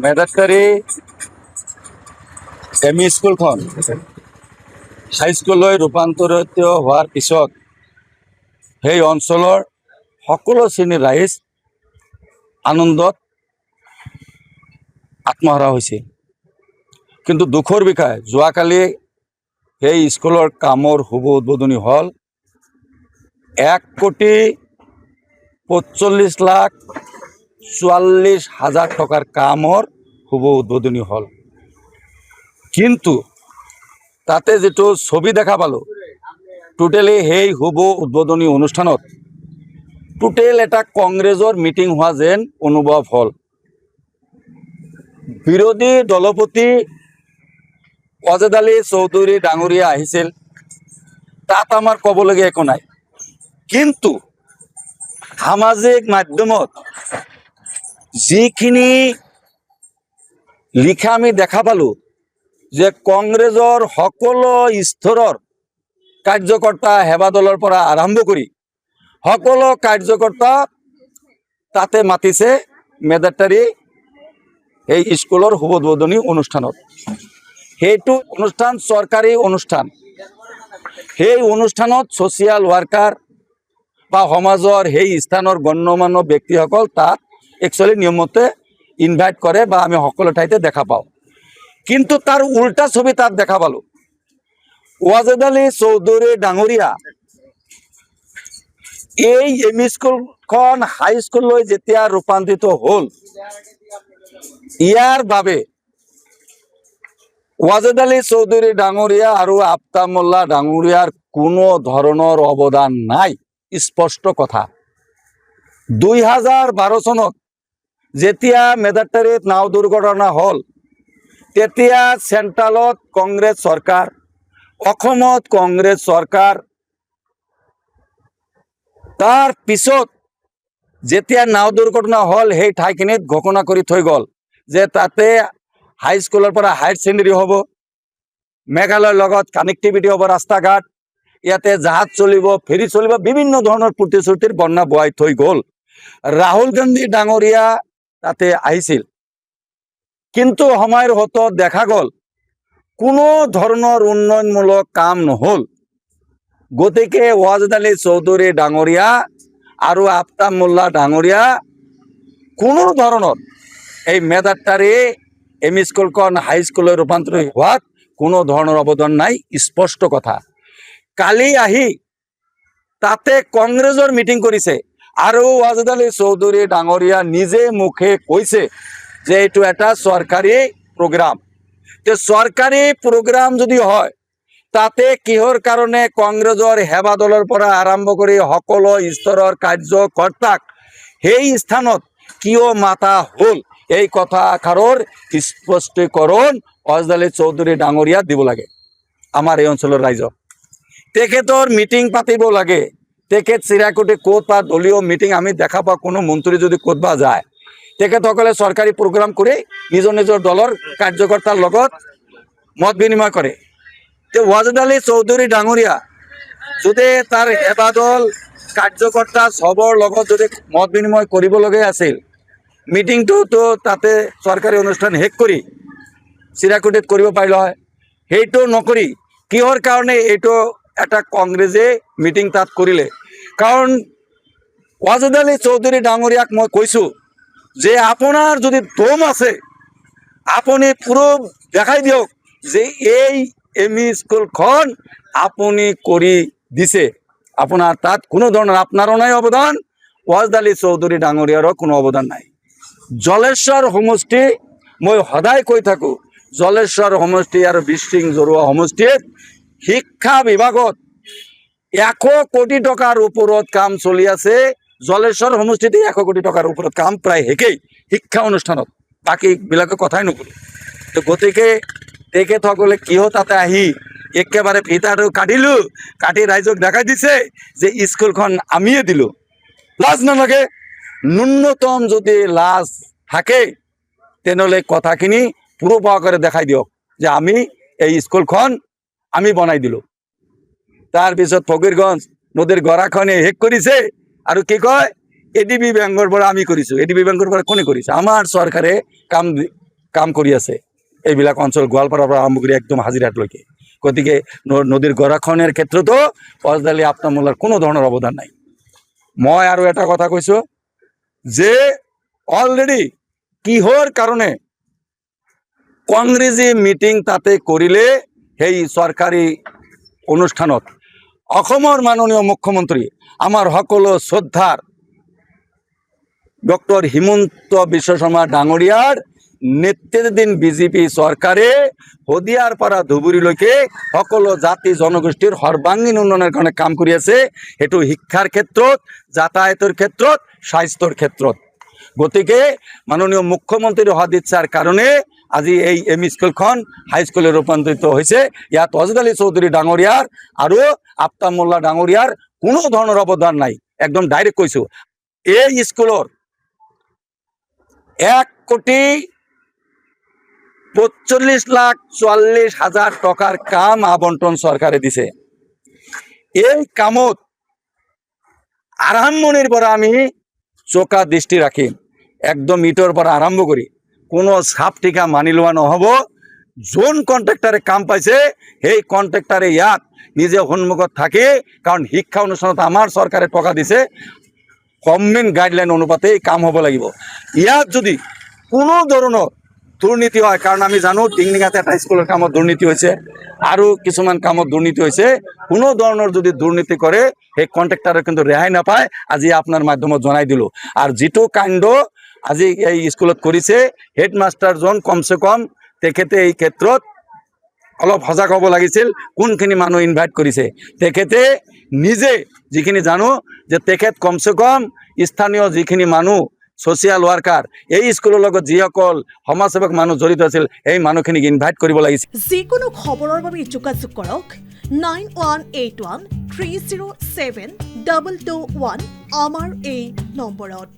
মেদাটাৰী M E স্কুলখন হাইস্কুললৈ ৰূপান্তৰিত হোৱাৰ পিছত সেই অঞ্চলৰ সকলো শ্ৰেণীৰ ৰাইজ আনন্দত আত্মহাৰা হৈছে। কিন্তু দুখৰ বিষয়, যোৱাকালি সেই স্কুলৰ কামৰ শুভ উদ্বোধনী হ'ল। 1,45,44,000 টকাৰ কামৰ শুভ উদ্বোধনী হ'ল। কিন্তু তাতে যেটো ছবি দেখা পালোঁ, টোটেলি সেই শুভ উদ্বোধনী অনুষ্ঠানত টোটেল এটা কংগ্ৰেছৰ মিটিং হোৱা যেন অনুভৱ হ'ল। বিৰোধী দলপতি ওয়াজেদ আলী চৌধুৰী ডাঙৰীয়া আহিছিল, তাত আমাৰ ক'বলগীয়া একো নাই। কিন্তু সামাজিক মাধ্যমত যিখিনি লিখা আমি দেখা পালোঁ যে কংগ্ৰেছৰ সকলো স্তৰৰ কাৰ্যকৰ্তা, সেৱা দলৰ পৰা আৰম্ভ কৰি সকলো কাৰ্যকৰ্তা তাতে মাতিছে মেদাটাৰী এই স্কুলৰ শুভ উদ্বোধনী অনুষ্ঠানত। সেইটো অনুষ্ঠান চৰকাৰী অনুষ্ঠান। সেই অনুষ্ঠানত ছ'চিয়েল ৱাৰ্কাৰ বা সমাজৰ সেই স্থানৰ গণ্যমান্য ব্যক্তিসকল তাত একচুৱেলি নিয়মতে ইনভাইট কৰে বা আমি সকলো ঠাইতে দেখা পাওঁ। কিন্তু তাৰ উল্টা ছবি তাত দেখা পালোঁ। ওয়াজেদ আলী চৌধুৰী ডাঙৰীয়া এই এম ই স্কুলখন হাইস্কুললৈ যেতিয়া ৰূপান্তৰিত হ'ল, ইয়াৰ বাবে ওয়াজেদ আলী চৌধুৰী ডাঙৰীয়া আৰু আফতাব মোল্লা ডাঙৰীয়াৰ কোনো ধৰণৰ অৱদান নাই, স্পষ্ট কথা। 2012 চনত যেতিয়া মেদাটাৰীত নাও দুৰ্ঘটনা হ'ল, তেতিয়া চেণ্ট্ৰেলত কংগ্ৰেছ চৰকাৰ, অসমত কংগ্ৰেছ চৰকাৰ। তাৰ পিছত যেতিয়া নাও দুৰ্ঘটনা হ'ল, সেই ঠাইখিনিত ঘোষণা কৰি থৈ গ'ল যে তাতে হাইস্কুলৰ পৰা হায়াৰ ছেকেণ্ডেৰী হ'ব, মেঘালয়ৰ লগত কানেক্টিভিটি হ'ব, ৰাস্তা ঘাট, ইয়াতে জাহাজ চলিব, ফেৰী চলিব, বিভিন্ন ধৰণৰ প্ৰতিশ্ৰুতিৰ বৰ্ণনা বোৱাই থৈ গ'ল। ৰাহুল গান্ধী ডাঙৰীয়া তাতে আহিছিল, কিন্তু সময়ৰ হতত দেখা গ'ল কোনো ধৰণৰ উন্নয়নমূলক কাম নহ'ল। গতিকে ওয়াজেদ আলী চৌধুৰী ডাঙৰীয়া আৰু আফতাব মোল্লা ডাঙৰীয়া কোনো ধৰণৰ এই মেদাটাৰী এম ই স্কুলখন হাইস্কুললৈ ৰূপান্তৰিত হোৱাত কোনো ধৰণৰ অৱদান নাই, স্পষ্ট কথা। কালি আহি তাতে কংগ্ৰেছৰ মিটিং কৰিছে আৰু ওয়াজেদ আলী চৌধুৰী ডাঙৰীয়া নিজে মুখে কৈছে যে এইটো এটা চৰকাৰী প্ৰগ্ৰাম। তে চৰকাৰী প্ৰগ্ৰাম যদি হয়, তাতে কিহৰ কাৰণে কংগ্ৰেছৰ সেৱা দলৰ পৰা আৰম্ভ কৰি সকলো স্তৰৰ কাৰ্যকৰ্তাক সেই স্থানত কিয় মাতা হ'ল, এই কথাষাৰৰ স্পষ্টীকৰণ ওয়াজেদ আলী চৌধুৰী ডাঙৰীয়া দিব লাগে আমাৰ এই অঞ্চলৰ ৰাইজক। তেখেতৰ মিটিং পাতিব লাগে। তেখেত চিৰাকুটি ক'ত বা দলীয় মিটিং আমি দেখা পাওঁ, কোনো মন্ত্ৰী যদি ক'তবা যায়, তেখেতসকলে চৰকাৰী প্ৰগ্ৰাম কৰি নিজৰ নিজৰ দলৰ কাৰ্যকৰ্তাৰ লগত মত বিনিময় কৰে। তে ওয়াজেদ আলী চৌধুৰী ডাঙৰীয়া যদি তাৰ সেৱা দল কাৰ্যকৰ্তা সবৰ লগত যদি মত বিনিময় কৰিবলগীয়া আছিল, মিটিংটোতো তাতে চৰকাৰী অনুষ্ঠান শেষ কৰি চিৰাকুটিত কৰিব পাৰিলে হয়। সেইটো নকৰি কিহৰ কাৰণে এইটো এটা কংগ্ৰেছে মিটিং তাত কৰিলে? কাৰণ ওয়াজেদ আলী চৌধুৰী ডাঙৰীয়াক মই কৈছোঁ যে আপোনাৰ যদি দম আছে, আপুনি প্ৰুফ দেখাই দিয়ক যে এই এম ই স্কুলখন আপুনি কৰি দিছে। আপোনাৰ তাত কোনো ধৰণৰ আপোনাৰো নাই অৱদান, ওয়াজেদ আলী চৌধুৰী ডাঙৰীয়াৰো কোনো অৱদান নাই। জলেশ্বৰ সমষ্টি, মই সদায় কৈ থাকোঁ, জলেশ্বৰ সমষ্টি আৰু বিশৃং জৰুৱা সমষ্টিত শিক্ষা বিভাগত 100 কোটি টকাৰ ওপৰত কাম চলি আছে। জলেশ্বৰ সমষ্টিতে 100 কোটি টকাৰ ওপৰত কাম প্ৰায় শেষেই শিক্ষা অনুষ্ঠানত, বাকীবিলাকে কথাই নক'লোঁ। তো গতিকে তেখেতসকলে কিয় তাতে আহি একেবাৰে ফিতাটো কাটিলোঁ, কাটি ৰাইজক দেখাই দিছে যে স্কুলখন আমিয়ে দিলোঁ। লাজ নালাগে? ন্যূনতম যদি লাজ থাকে তেনেহ'লে কথাখিনি প্ৰুফ সহকাৰে দেখাই দিয়ক যে আমি এই স্কুলখন আমি বনাই দিলোঁ। তাৰপিছত ফকীৰগঞ্জ নদীৰ গৰাখনে শেষ কৰিছে আৰু কি কয়, এডিবি বেংকৰ পৰা আমি কৰিছোঁ, এডিবি বেংকৰ পৰা কোনে কৰিছে? আমাৰ চৰকাৰে কাম কৰি আছে এইবিলাক অঞ্চল, গোৱালপাৰাৰ পৰা আৰম্ভ কৰি একদম হাজিৰাটলৈকে। গতিকে নদীৰ গৰাখহনীয়াৰ ক্ষেত্ৰতো ফৌজদালি আফতাব মোল্লাৰ কোনো ধৰণৰ অৱদান নাই। মই আৰু এটা কথা কৈছোঁ যে অলৰেডি কিহৰ কাৰণে কংগ্ৰেছী মিটিং তাতে কৰিলে সেই চৰকাৰী অনুষ্ঠানত অসমৰ মাননীয় মুখ্যমন্ত্ৰী আমাৰ সকলো শ্ৰদ্ধাৰ ডক্টৰ হিমন্ত বিশ্ব শৰ্মা ডাঙৰীয়াৰ নেতৃত্বাধীন বিজেপি চৰকাৰে শদিয়াৰ পৰা ধুবুৰীলৈকে সকলো জাতি জনগোষ্ঠীৰ সৰ্বাংগীন উন্নয়নৰ কাৰণে কাম কৰি আছে। সেইটো শিক্ষাৰ ক্ষেত্ৰত, যাতায়াতৰ ক্ষেত্ৰত, স্বাস্থ্যৰ ক্ষেত্ৰত। গতিকে মাননীয় মুখ্যমন্ত্ৰীৰ সদিচ্ছাৰ কাৰণে আজি এই এম ই স্কুলখন হাইস্কুলে ৰূপান্তৰিত হৈছে। ইয়াত অজদ আলী চৌধুৰী ডাঙৰীয়াৰ আৰু আফতাব মোল্লা ডাঙৰীয়াৰ কোনো ধৰণৰ অৱদান নাই। একদম ডাইৰেক্ট কৈছোঁ, এই স্কুলৰ 1,45,40,000 টকাৰ কাম আবণ্টন চৰকাৰে দিছে। এই কামত আৰম্ভণিৰ পৰা আমি চোকা দৃষ্টি ৰাখিম। একদম ইটৰ পৰা আৰম্ভ কৰি কোনো চাপ টিকা মানি লোৱা নহ'ব। যোন কণ্ট্ৰেক্টাৰে কাম পাইছে সেই কণ্ট্ৰেক্টাৰে ইয়াত নিজে সন্মুখত থাকে, কাৰণ শিক্ষা অনুষ্ঠানত আমাৰ চৰকাৰে টকা দিছে, গভৰ্ণমেণ্ট গাইডলাইন অনুপাতে কাম হ'ব লাগিব। ইয়াত যদি কোনো ধৰণৰ দুৰ্নীতি হয়, কাৰণ আমি জানো টিংলিঙাতে এটা স্কুলৰ কামত দুৰ্নীতি হৈছে আৰু কিছুমান কামত দুৰ্নীতি হৈছে, কোনো ধৰণৰ যদি দুৰ্নীতি কৰে সেই কণ্ট্ৰেক্টাৰে কিন্তু ৰেহাই নাপায়। আজি আপোনাৰ মাধ্যমত জনাই দিলোঁ। আৰু যিটো কাণ্ড আজি এই স্কুলত কৰিছে, হেডমাষ্টাৰজন কমচে কম তেখেতে এই ক্ষেত্ৰত অলপ সজাগ হ'ব লাগিছিল। কোনখিনি মানুহ ইনভাইট কৰিছে তেখেতে নিজে যিখিনি জানো যে তেখেত কমচে কম স্থানীয় যিখিনি মানুহ ছ'চিয়েল ৱাৰ্কাৰ, এই স্কুলৰ লগত যিসকল সমাজসেৱক মানুহ জড়িত আছিল সেই মানুহখিনিক ইনভাইট কৰিব লাগিছিল। যিকোনো খবৰৰ বাবে যোগাযোগ কৰক 9181 307 221 আমাৰ এই নম্বৰত।